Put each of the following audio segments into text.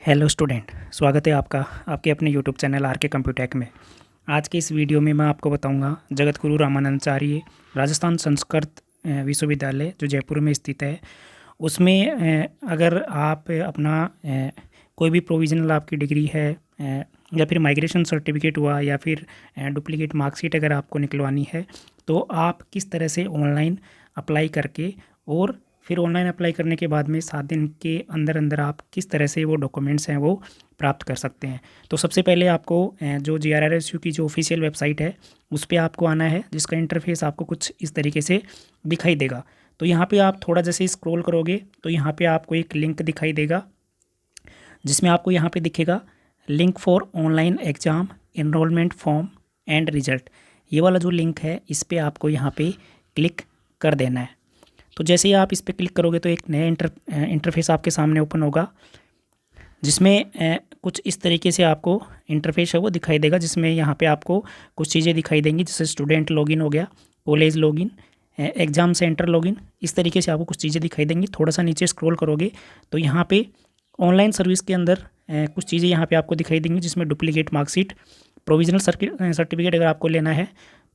Hello student, स्वागत है आपका आपके अपने यूट्यूब चैनल आर के कंप्यूटेक में। आज के इस वीडियो में मैं आपको बताऊंगा जगत गुरु रामानंदाचार्य राजस्थान संस्कृत विश्वविद्यालय जो जयपुर में स्थित है उसमें अगर आप अपना कोई भी प्रोविज़नल आपकी डिग्री है या फिर माइग्रेशन सर्टिफिकेट हुआ या फिर डुप्लीकेट मार्कशीट अगर आपको निकलवानी है तो आप किस तरह से ऑनलाइन अप्लाई करके और फिर ऑनलाइन अप्लाई करने के बाद में 7 दिन के अंदर अंदर आप किस तरह से वो डॉक्यूमेंट्स हैं वो प्राप्त कर सकते हैं। तो सबसे पहले आपको जो GRRSU की जो ऑफिशियल वेबसाइट है उस पर आपको आना है, जिसका इंटरफेस आपको कुछ इस तरीके से दिखाई देगा। तो यहाँ पे आप थोड़ा जैसे स्क्रॉल करोगे तो यहाँ पे आपको एक लिंक दिखाई देगा, जिसमें आपको यहाँ पे दिखेगा link for online exam enrolment form and result. ये वाला जो लिंक है इस पर आपको यहाँ पे क्लिक कर देना है। तो जैसे ही आप इस पर क्लिक करोगे तो एक नया इंटरफेस आपके सामने ओपन होगा, जिसमें कुछ इस तरीके से आपको इंटरफेस है वो दिखाई देगा, जिसमें यहाँ पे आपको कुछ चीज़ें दिखाई देंगी, जैसे स्टूडेंट लॉगिन हो गया, college login, exam centre login, इस तरीके से आपको कुछ चीज़ें दिखाई देंगी। थोड़ा सा नीचे स्क्रॉल करोगे तो यहाँ पे ऑनलाइन सर्विस के अंदर कुछ चीज़ें यहाँ पे आपको दिखाई देंगी, जिसमें डुप्लीकेट मार्कशीट, प्रोविजनल सर्टिफिकेट अगर आपको लेना है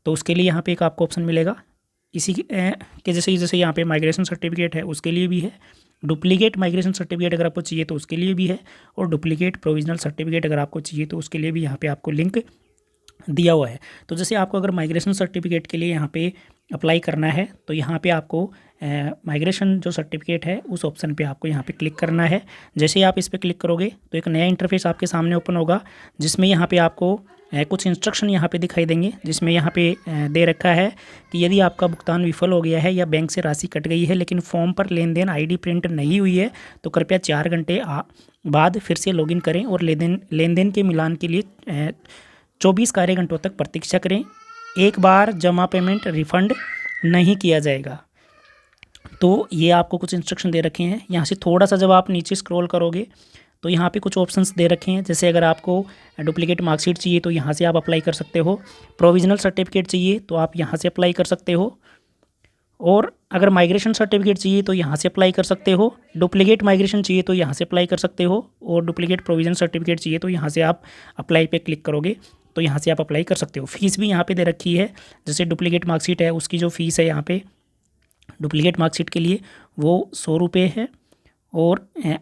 तो उसके लिए यहाँ पे एक आपको ऑप्शन मिलेगा। इसी के जैसे यहाँ पे माइग्रेशन सर्टिफिकेट है उसके लिए भी है, डुप्लीकेट माइग्रेशन सर्टिफिकेट अगर आपको चाहिए तो उसके लिए भी है, और डुप्लीकेट प्रोविजनल सर्टिफिकेट अगर आपको चाहिए तो उसके लिए भी यहाँ पे आपको लिंक दिया हुआ है। तो जैसे आपको अगर माइग्रेशन सर्टिफिकेट के लिए यहाँ पे अप्लाई करना है तो यहाँ पे आपको माइग्रेशन जो सर्टिफिकेट है उस ऑप्शन पे आपको यहाँ पे क्लिक करना है। जैसे ही आप इस पर क्लिक करोगे तो एक नया इंटरफेस आपके सामने ओपन होगा, जिसमें यहाँ पे आपको कुछ इंस्ट्रक्शन यहाँ पे दिखाई देंगे, जिसमें यहाँ पे दे रखा है कि यदि आपका भुगतान विफल हो गया है या बैंक से राशि कट गई है लेकिन फॉर्म पर लेन देन ID प्रिंट नहीं हुई है तो कृपया 4 घंटे बाद फिर से लॉगिन करें और लेन देन के मिलान के लिए 24 कार्य घंटों तक प्रतीक्षा करें। एक बार जमा पेमेंट रिफंड नहीं किया जाएगा। तो ये आपको कुछ इंस्ट्रक्शन दे रखे हैं। यहाँ से थोड़ा सा जब आप नीचे स्क्रॉल करोगे तो यहाँ पे कुछ ऑप्शंस दे रखे हैं, जैसे अगर आपको डुप्लीकेट मार्कशीट चाहिए तो यहाँ से आप अप्लाई कर सकते हो, प्रोविजनल सर्टिफिकेट चाहिए तो आप यहाँ से अप्लाई कर सकते हो, और अगर माइग्रेशन सर्टिफिकेट चाहिए तो यहाँ से अप्लाई कर सकते हो, डुप्लीकेट माइग्रेशन चाहिए तो यहाँ से अप्लाई कर सकते हो, और डुप्लीकेट प्रोविजन सर्टिफिकेट चाहिए तो यहाँ से आप अप्लाई पे क्लिक करोगे तो यहाँ से आप अप्लाई कर सकते हो। फीस भी यहाँ पे दे रखी है, जैसे डुप्लीकेट मार्कशीट है उसकी जो फीस है यहाँ पे डुप्लीकेट मार्कशीट के लिए वो 100 रुपये है, और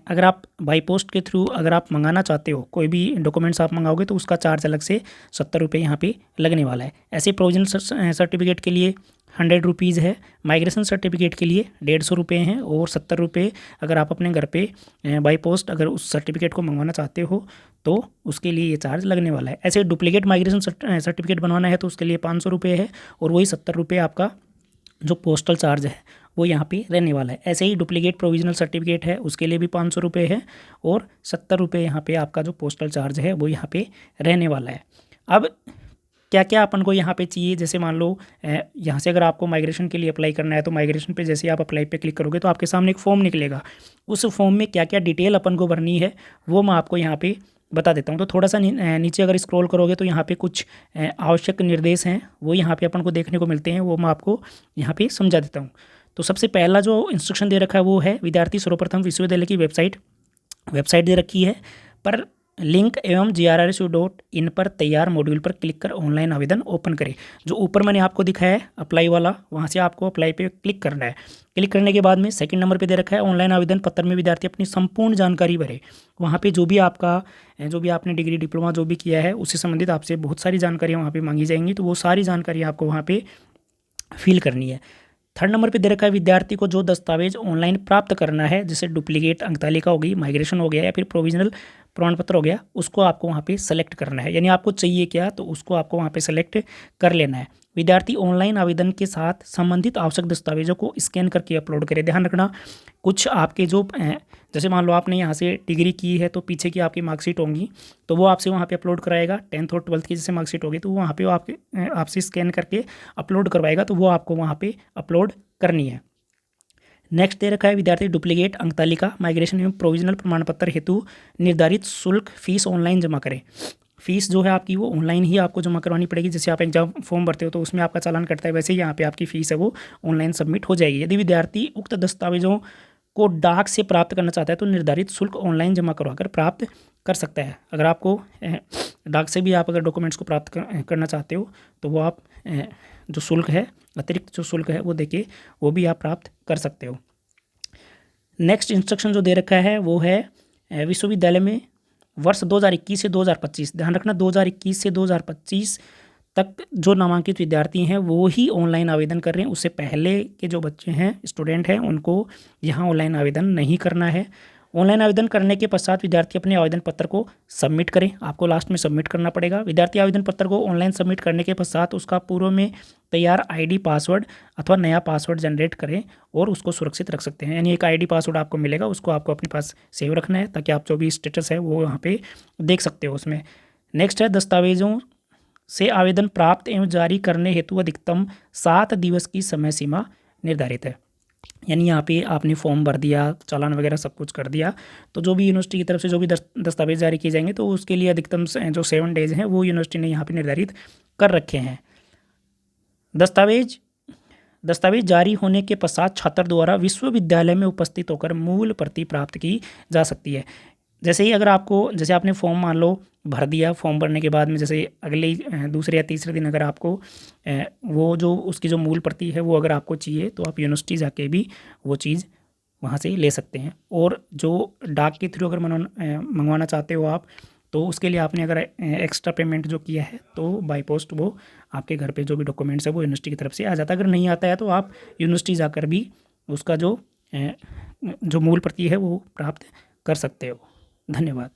अगर आप बाई पोस्ट के थ्रू अगर आप मंगाना चाहते हो कोई भी डॉक्यूमेंट्स आप मंगाओगे तो उसका चार्ज अलग से 70 रुपये यहाँ पे लगने वाला है। ऐसे प्रोविजनल सर्टिफिकेट के लिए 100 रुपीज़ है, माइग्रेशन सर्टिफिकेट के लिए 150 रुपये हैं, और 70 रुपये अगर आप अपने घर पे बाई पोस्ट अगर उस सर्टिफिकेट को मंगवाना चाहते हो तो उसके लिए ये चार्ज लगने वाला है। ऐसे डुप्लीकेट माइग्रेशन सर्टिफिकेट बनवाना है तो उसके लिए 500 रुपये है, और वही 70 रुपये आपका जो पोस्टल चार्ज है वो यहाँ पे रहने वाला है। ऐसे ही डुप्लीकेट प्रोविजनल सर्टिफिकेट है उसके लिए भी 500 रुपये है, और 70 रुपये यहाँ पे आपका जो पोस्टल चार्ज है वो यहाँ पे रहने वाला है। अब क्या क्या अपन को यहाँ पे चाहिए, जैसे मान लो यहाँ से अगर आपको माइग्रेशन के लिए अप्लाई करना है तो माइग्रेशन पे जैसे आप अप्लाई पे क्लिक करोगे तो आपके सामने एक फॉर्म निकलेगा। उस फॉर्म में क्या क्या डिटेल अपन को भरनी है वो मैं आपको यहाँ पे बता देता हूँ। तो थोड़ा सा नीचे अगर स्क्रॉल करोगे तो यहाँ पे कुछ आवश्यक निर्देश हैं वो यहाँ पे अपन को देखने को मिलते हैं, वो मैं आपको यहाँ पे समझा देता हूँ। तो सबसे पहला जो इंस्ट्रक्शन दे रखा है वो है विद्यार्थी सर्वप्रथम विश्वविद्यालय की वेबसाइट दे रखी है पर लिंक एवं GRRSU.in पर तैयार मॉड्यूल पर क्लिक कर ऑनलाइन आवेदन ओपन करें। जो ऊपर मैंने आपको दिखाया है अप्लाई वाला, वहाँ से आपको अप्लाई पे क्लिक करना है। क्लिक करने के बाद में सेकंड नंबर पे दे रखा है ऑनलाइन आवेदन पत्र में विद्यार्थी अपनी संपूर्ण जानकारी भरे। वहाँ पे जो भी आपने डिग्री डिप्लोमा जो भी किया है उससे संबंधित आपसे बहुत सारी जानकारियाँ वहाँ पर मांगी जाएंगी, तो वो सारी जानकारी आपको वहाँ पर फिल करनी है। थर्ड नंबर पे दे रखा है विद्यार्थी को जो दस्तावेज ऑनलाइन प्राप्त करना है, जैसे डुप्लीकेट अंकतालिका हो गई, माइग्रेशन हो गया या फिर प्रोविजनल प्रमाण पत्र हो गया, उसको आपको वहाँ पे सेलेक्ट करना है। यानी आपको चाहिए क्या तो उसको आपको वहाँ पे सेलेक्ट कर लेना है। विद्यार्थी ऑनलाइन आवेदन के साथ संबंधित आवश्यक दस्तावेजों को स्कैन करके अपलोड करें। ध्यान रखना कुछ आपके जो जैसे मान लो आपने यहाँ से डिग्री की है तो पीछे की आपकी मार्कशीट होंगी तो वो आपसे वहाँ पे अपलोड कराएगा। 10th और 12th की जैसे मार्कशीट होगी तो वहाँ पे वो आपसे स्कैन करके अपलोड करवाएगा, तो वो आपको वहाँ पे अपलोड करनी है। नेक्स्ट दे रखा है विद्यार्थी डुप्लीकेट अंकतालिका, माइग्रेशन एवं प्रोविजनल प्रमाण पत्र हेतु निर्धारित शुल्क फीस ऑनलाइन जमा करें। फीस जो है आपकी वो ऑनलाइन ही आपको जमा करवानी पड़ेगी। जैसे आप एग्जाम फॉर्म भरते हो तो उसमें आपका चालान कटता है, वैसे ही यहाँ पे आपकी फ़ीस है वो ऑनलाइन सबमिट हो जाएगी। यदि विद्यार्थी उक्त दस्तावेजों को डाक से प्राप्त करना चाहता है तो निर्धारित शुल्क ऑनलाइन जमा करवाकर प्राप्त कर सकता है। अगर आपको डाक से भी आप अगर डॉक्यूमेंट्स को प्राप्त करना चाहते हो तो वो आप जो शुल्क है, अतिरिक्त जो शुल्क है वो देके वो भी आप प्राप्त कर सकते हो। नेक्स्ट इंस्ट्रक्शन जो दे रखा है वो है विश्वविद्यालय में वर्ष 2021 से 2025, ध्यान रखना 2021 से 2025 तक जो नामांकित विद्यार्थी हैं वो ही ऑनलाइन आवेदन कर रहे हैं। उससे पहले के जो बच्चे हैं, स्टूडेंट हैं, उनको यहाँ ऑनलाइन आवेदन नहीं करना है। ऑनलाइन आवेदन करने के पश्चात विद्यार्थी अपने आवेदन पत्र को सबमिट करें। आपको लास्ट में सबमिट करना पड़ेगा। विद्यार्थी आवेदन पत्र को ऑनलाइन सबमिट करने के पश्चात उसका पूर्व में तैयार आईडी पासवर्ड अथवा नया पासवर्ड जनरेट करें और उसको सुरक्षित रख सकते हैं। यानी एक आईडी पासवर्ड आपको मिलेगा, उसको आपको अपने पास सेव रखना है ताकि आप जो भी स्टेटस है वो यहाँ पे देख सकते हो उसमें। नेक्स्ट है दस्तावेजों से आवेदन प्राप्त एवं जारी करने हेतु अधिकतम 7 दिवस की समय सीमा निर्धारित है। यानी यहाँ पे आपने फॉर्म भर दिया, चालान वगैरह सब कुछ कर दिया, तो जो भी यूनिवर्सिटी की तरफ से जो भी दस्तावेज जारी किए जाएंगे तो उसके लिए अधिकतम जो 7 डेज हैं वो यूनिवर्सिटी ने यहाँ पे निर्धारित कर रखे हैं। दस्तावेज जारी होने के पश्चात छात्र द्वारा विश्वविद्यालय में उपस्थित होकर मूल प्रति प्राप्त की जा सकती है। जैसे ही अगर आपको, जैसे आपने फॉर्म मान लो भर दिया, फॉर्म भरने के बाद में जैसे अगले दूसरे या तीसरे दिन अगर आपको वो जो उसकी जो मूल प्रति है वो अगर आपको चाहिए तो आप यूनिवर्सिटी जाके भी वो चीज़ वहाँ से ले सकते हैं। और जो डाक के थ्रू अगर मंगवाना चाहते हो आप तो उसके लिए आपने अगर एक्स्ट्रा पेमेंट जो किया है तो बाय पोस्ट वो आपके घर पे जो भी डॉक्यूमेंट्स है वो यूनिवर्सिटी की तरफ से आ जाता है। अगर नहीं आता है तो आप यूनिवर्सिटी जाकर भी उसका जो मूल प्रति है वो प्राप्त कर सकते हो। धन्यवाद।